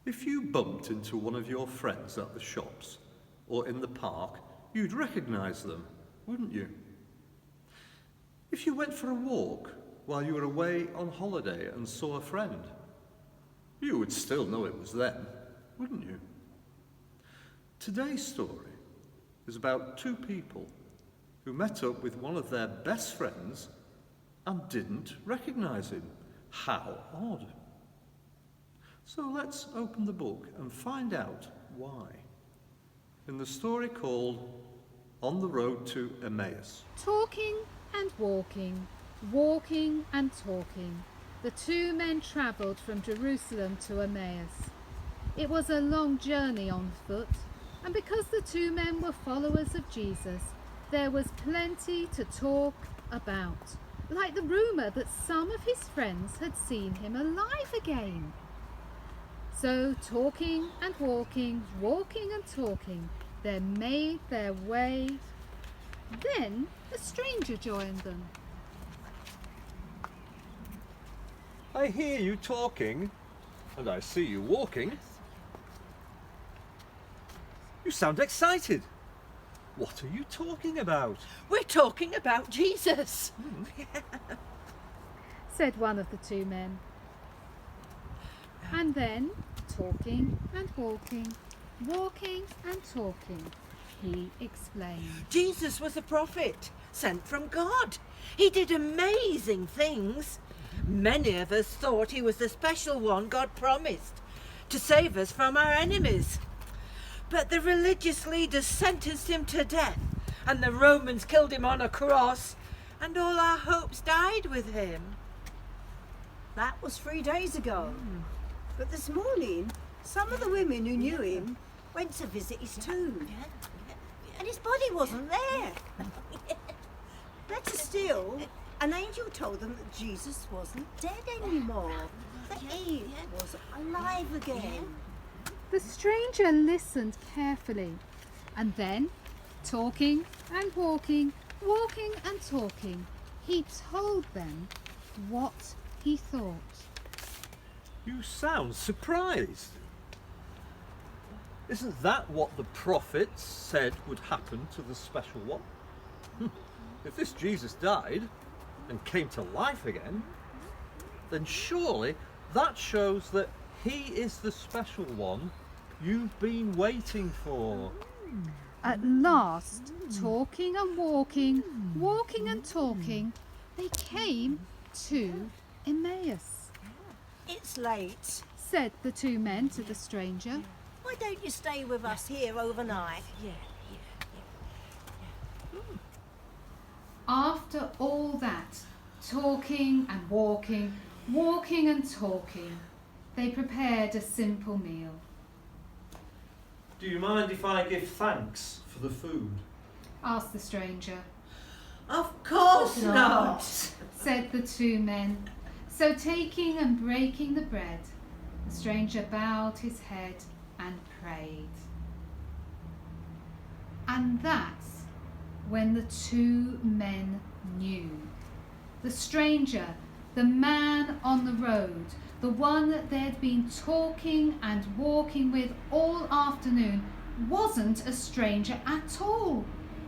If you bumped into one of your friends at the shops or in the park, you'd recognise them, wouldn't you? If you went for a walk while you were away on holiday and saw a friend, you would still know it was them, wouldn't you? Today's story is about two people who met up with one of their best friends and didn't recognise him. How odd. So let's open the book and find out why. In the story called On the Road to Emmaus. Talking and walking, walking and talking, the two men travelled from Jerusalem to Emmaus. It was a long journey on foot, and because the two men were followers of Jesus, there was plenty to talk about, like the rumour that some of his friends had seen him alive again. So talking and walking, walking and talking, they made their way. Then a stranger joined them. I hear you talking, and I see you walking. You sound excited. What are you talking about? We're talking about Jesus, said one of the two men. And then, talking and walking, walking and talking, he explained. Jesus was a prophet sent from God. He did amazing things. Many of us thought he was the special one God promised to save us from our enemies. But the religious leaders sentenced him to death, and the Romans killed him on a cross, and all our hopes died with him. That was 3 days ago. But this morning, some of the women who knew him went to visit his tomb. And his body wasn't there. Better still, an angel told them that Jesus wasn't dead anymore, that he was alive again. The stranger listened carefully, and then, talking and walking, walking and talking, he told them what he thought. You sound surprised. Isn't that what the prophets said would happen to the special one? If this Jesus died and came to life again, then surely that shows that he is the special one you've been waiting for. At last, talking and walking, walking and talking, they came to Emmaus. It's late. Said the two men to the stranger. Why don't you stay with us here overnight? After all that, talking and walking, walking and talking, they prepared a simple meal. Do you mind if I give thanks for the food? Asked the stranger. Of course not, said the two men. So taking and breaking the bread, the stranger bowed his head and prayed. And that's when the two men knew. The stranger, the man on the road, the one that they'd been talking and walking with all afternoon, wasn't a stranger at all.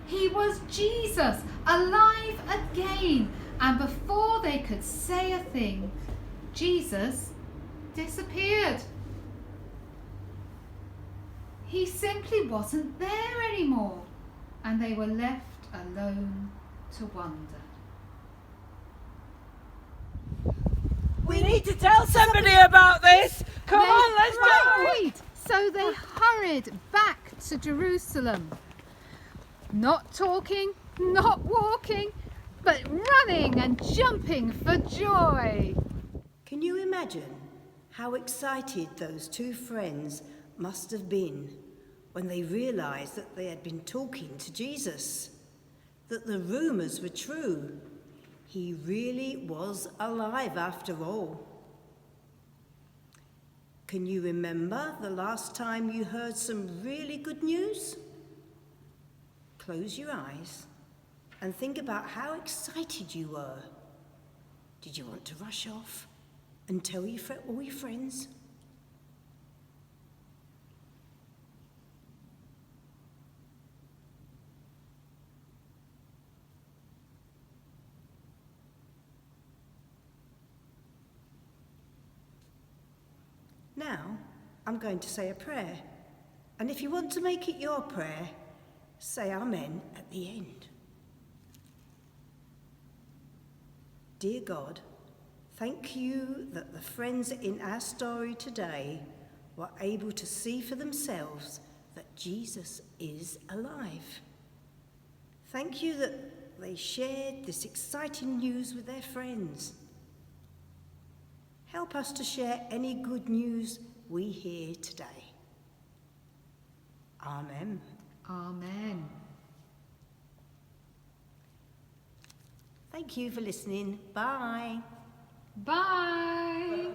He was Jesus, alive again. And before they could say a thing, Jesus disappeared. He simply wasn't there anymore, and they were left alone to wonder. We need to tell somebody about this. Come on, let's go. Right. So they hurried back to Jerusalem. Not talking, not walking, but running and jumping for joy. Can you imagine how excited those two friends must have been when they realised that they had been talking to Jesus, that the rumours were true? He really was alive after all. Can you remember the last time you heard some really good news? Close your eyes and think about how excited you were. Did you want to rush off and tell all your friends? Now, I'm going to say a prayer. And if you want to make it your prayer, say Amen at the end. Dear God, thank you that the friends in our story today were able to see for themselves that Jesus is alive. Thank you that they shared this exciting news with their friends. Help us to share any good news we hear today. Amen. Amen. Thank you for listening. Bye. Bye.